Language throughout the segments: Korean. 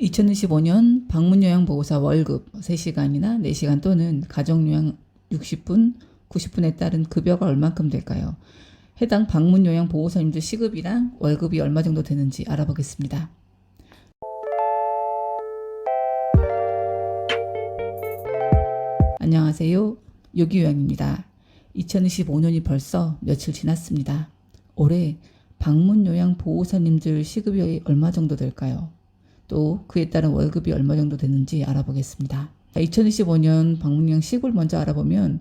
2025년 방문요양보호사 월급 3시간이나 4시간 또는 가정요양 60분, 90분에 따른 급여가 얼만큼 될까요? 해당 방문요양보호사님들 시급이랑 월급이 얼마 정도 되는지 알아보겠습니다. 안녕하세요. 요기요양입니다. 2025년이 벌써 며칠 지났습니다. 올해 방문요양보호사님들 시급이 얼마 정도 될까요? 또 그에 따른 월급이 얼마 정도 되는지 알아보겠습니다. 2025년 방문요양 시급을 먼저 알아보면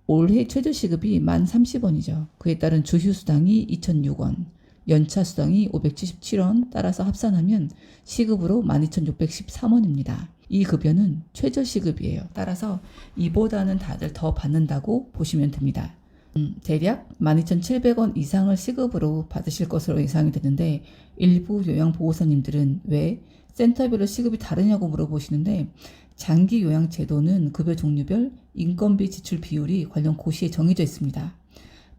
올해 최저시급이 1030원이죠. 그에 따른 주휴수당이 2006원, 연차수당이 577원 따라서 합산하면 시급으로 12,613원입니다. 이 급여는 최저시급이에요. 따라서 이보다는 다들 더 받는다고 보시면 됩니다. 대략 12,700원 이상을 시급으로 받으실 것으로 예상이 되는데 일부 요양보호사님들은 왜 센터별로 시급이 다르냐고 물어보시는데 장기 요양 제도는 급여 종류별 인건비 지출 비율이 관련 고시에 정해져 있습니다.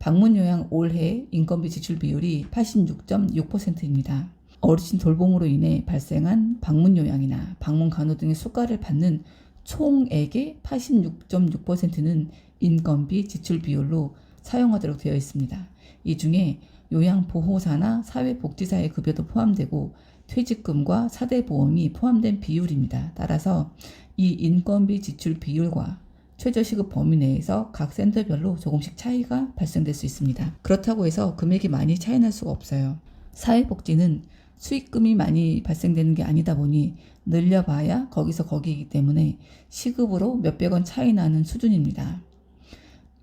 방문 요양 올해 인건비 지출 비율이 86.6%입니다. 어르신 돌봄으로 인해 발생한 방문 요양이나 방문 간호 등의 수가를 받는 총액의 86.6%는 인건비 지출 비율로 사용하도록 되어 있습니다. 이 중에 요양보호사나 사회복지사의 급여도 포함되고 퇴직금과 사대보험이 포함된 비율입니다. 따라서 이 인건비 지출 비율과 최저시급 범위 내에서 각 센터별로 조금씩 차이가 발생될 수 있습니다. 그렇다고 해서 금액이 많이 차이 날 수가 없어요. 사회복지는 수익금이 많이 발생되는 게 아니다 보니 늘려봐야 거기서 거기이기 때문에 시급으로 몇백 원 차이 나는 수준입니다.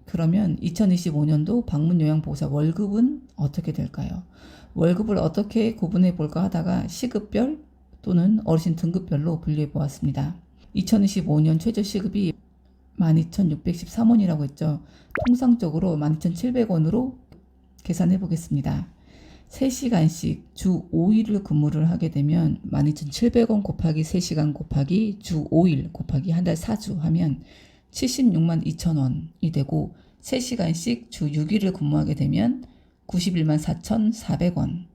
그러면 2025년도 방문요양보호사 월급은 어떻게 될까요? 월급을 어떻게 구분해 볼까 하다가 시급별 또는 어르신 등급별로 분류해 보았습니다. 2025년 최저시급이 12,613원이라고 했죠. 통상적으로 12,700원으로 계산해 보겠습니다. 3시간씩 주 5일을 근무를 하게 되면 12,700원 곱하기 3시간 곱하기 주 5일 곱하기 한 달 4주 하면 76만 2천원이 되고 3시간씩 주 6일을 근무하게 되면 91만 4,400원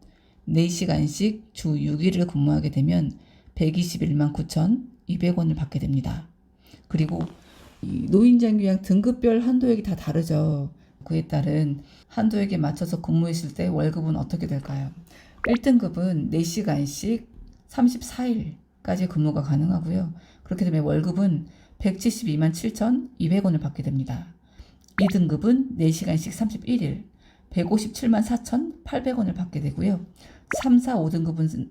4시간씩 주 6일을 근무하게 되면 121만 9,200원을 받게 됩니다. 그리고 노인장교양 등급별 한도액이 다 다르죠. 그에 따른 한도액에 맞춰서 근무했을 때 월급은 어떻게 될까요? 1등급은 4시간씩 34일까지 근무가 가능하고요. 그렇게 되면 월급은 172만 7,200원을 받게 됩니다. 2등급은 4시간씩 31일 157만 4,800원을 받게 되고요. 3, 4, 5등급은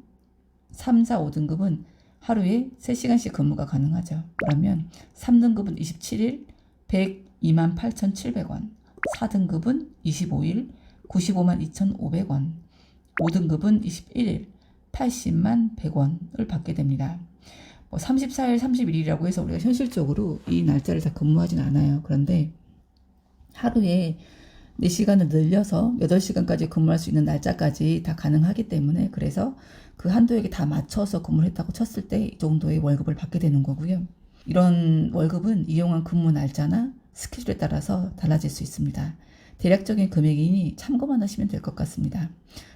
하루에 3시간씩 근무가 가능하죠. 그러면 3등급은 27일 102만 8,700원 4등급은 25일 95만 2,500원 5등급은 21일 80만 100원을 받게 됩니다. 34일, 31일이라고 해서 우리가 현실적으로 이 날짜를 다 근무하진 않아요. 그런데 하루에 4시간을 늘려서 8시간까지 근무할 수 있는 날짜까지 다 가능하기 때문에 그래서 그 한도액에 다 맞춰서 근무를 했다고 쳤을 때 이 정도의 월급을 받게 되는 거고요. 이런 월급은 이용한 근무 날짜나 스케줄에 따라서 달라질 수 있습니다. 대략적인 금액이니 참고만 하시면 될 것 같습니다.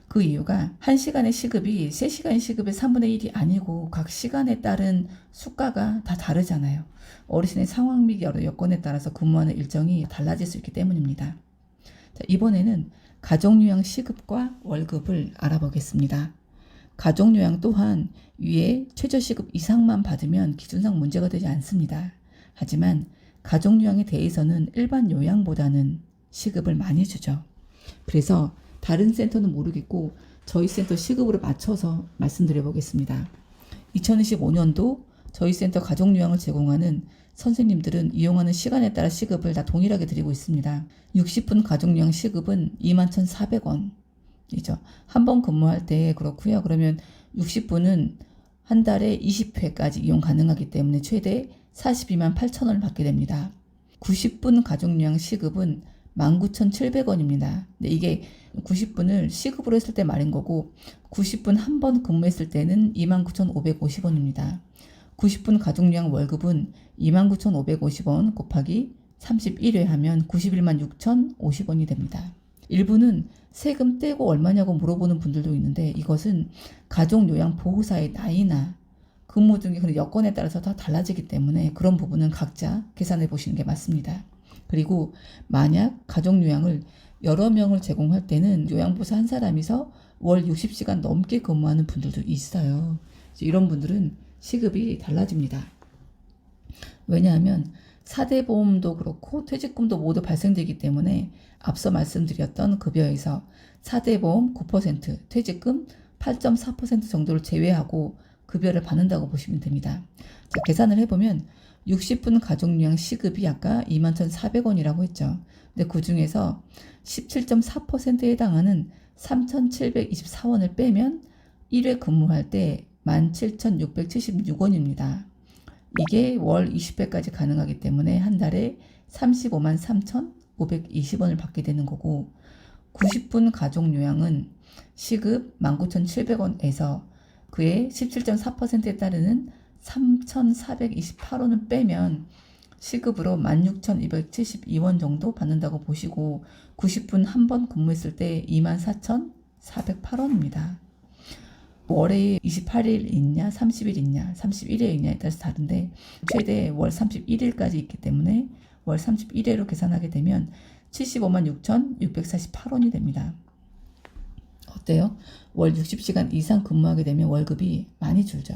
그 이유가 1시간의 시급이 3시간 시급의 3분의 1이 아니고 각 시간에 따른 수가가 다 다르잖아요. 어르신의 상황 및 여러 여건에 따라서 근무하는 일정이 달라질 수 있기 때문입니다. 자, 이번에는 가정요양 시급과 월급을 알아보겠습니다. 가정요양 또한 위에 최저시급 이상만 받으면 기준상 문제가 되지 않습니다. 하지만 가정요양에 대해서는 일반 요양보다는 시급을 많이 주죠. 그래서 다른 센터는 모르겠고 저희 센터 시급으로 맞춰서 말씀드려 보겠습니다. 2025년도 저희 센터 가정요양을 제공하는 선생님들은 이용하는 시간에 따라 시급을 다 동일하게 드리고 있습니다. 60분 가정요양 시급은 21,400원이죠. 한 번 근무할 때 그렇고요. 그러면 60분은 한 달에 20회까지 이용 가능하기 때문에 최대 42만 8천원을 받게 됩니다. 90분 가정요양 시급은 19,700원입니다. 이게 90분을 시급으로 했을 때 말인 거고 90분 한 번 근무했을 때는 29,550원입니다. 90분 가정요양 월급은 29,550원 곱하기 31회 하면 91만 6,050원이 됩니다. 일부는 세금 떼고 얼마냐고 물어보는 분들도 있는데 이것은 가족요양보호사의 나이나 근무 등의 그런 여건에 따라서 다 달라지기 때문에 그런 부분은 각자 계산해 보시는 게 맞습니다. 그리고 만약 가족 요양을 여러 명을 제공할 때는 요양보호사 한 사람이서 월 60시간 넘게 근무하는 분들도 있어요. 이런 분들은 시급이 달라집니다. 왜냐하면 사대보험도 그렇고 퇴직금도 모두 발생되기 때문에 앞서 말씀드렸던 급여에서 사대보험 9%, 퇴직금 8.4% 정도를 제외하고 급여를 받는다고 보시면 됩니다. 자, 계산을 해보면 60분 가족요양 시급이 아까 21,400원이라고 했죠. 근데 그 중에서 17.4%에 해당하는 3,724원을 빼면 1회 근무할 때 17,676원입니다. 이게 월 20회까지 가능하기 때문에 한 달에 35만 3,520원을 받게 되는 거고, 90분 가족요양은 시급 19,700원에서 그의 17.4%에 따르는 3,428원을 빼면 시급으로 16,272원 정도 받는다고 보시고, 90분 한 번 근무했을 때 24,408원입니다. 월에 28일 있냐, 30일 있냐, 31일 있냐에 따라서 다른데 최대 월 31일까지 있기 때문에 월 31회로 계산하게 되면 75만 6,648원이 됩니다. 어때요? 월 60시간 이상 근무하게 되면 월급이 많이 줄죠.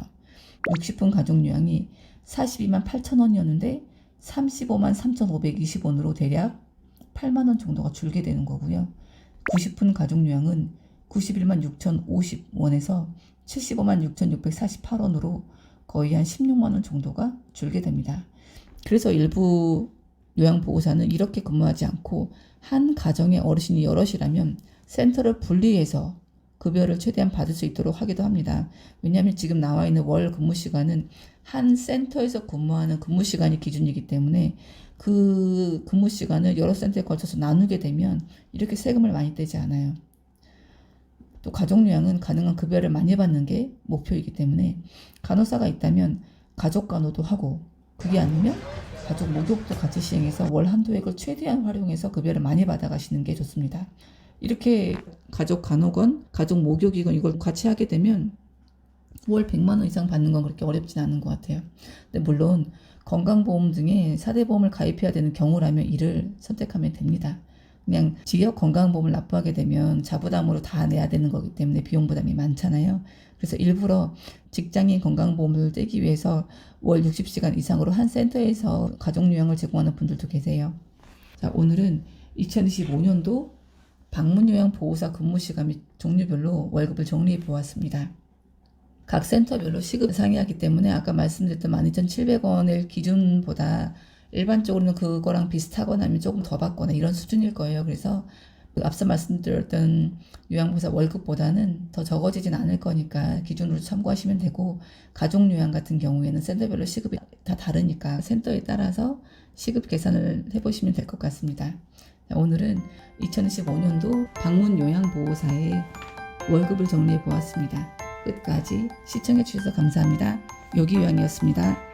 60분 가족요양이 42만 8천원이었는데 35만 3,520원으로 대략 8만원 정도가 줄게 되는 거고요. 90분 가족요양은 91만 6,050원에서 75만 6,648원으로 거의 한 16만원 정도가 줄게 됩니다. 그래서 일부 요양보호사는 이렇게 근무하지 않고 한 가정의 어르신이 여럿이라면 센터를 분리해서 급여를 최대한 받을 수 있도록 하기도 합니다. 왜냐하면 지금 나와 있는 월 근무 시간은 한 센터에서 근무하는 근무 시간이 기준이기 때문에 그 근무 시간을 여러 센터에 걸쳐서 나누게 되면 이렇게 세금을 많이 떼지 않아요. 또 가족요양은 가능한 급여를 많이 받는 게 목표이기 때문에 간호사가 있다면 가족 간호도 하고, 그게 아니면 가족 목욕도 같이 시행해서 월 한도액을 최대한 활용해서 급여를 많이 받아가시는 게 좋습니다. 이렇게 가족 간호건 가족 목욕이건 이걸 같이 하게 되면 월 100만 원 이상 받는 건 그렇게 어렵진 않은 것 같아요. 근데 물론 건강보험 등의 4대 보험을 가입해야 되는 경우라면 이를 선택하면 됩니다. 그냥 지역 건강보험을 납부하게 되면 자부담으로 다 내야 되는 거기 때문에 비용 부담이 많잖아요. 그래서 일부러 직장인 건강보험을 떼기 위해서 월 60시간 이상으로 한 센터에서 가족요양을 제공하는 분들도 계세요. 자, 오늘은 2025년도 방문요양보호사 근무시간 및 종류별로 월급을 정리해 보았습니다. 각 센터별로 시급 상이하기 때문에 아까 말씀드렸던 12,700원의 기준보다 일반적으로는 그거랑 비슷하거나 아니면 조금 더 받거나 이런 수준일 거예요. 그래서 앞서 말씀드렸던 요양보호사 월급보다는 더 적어지진 않을 거니까 기준으로 참고하시면 되고, 가족요양 같은 경우에는 센터별로 시급이 다 다르니까 센터에 따라서 시급 계산을 해보시면 될 것 같습니다. 오늘은 2025년도 방문요양보호사의 월급을 정리해 보았습니다. 끝까지 시청해 주셔서 감사합니다. 요기요양이었습니다.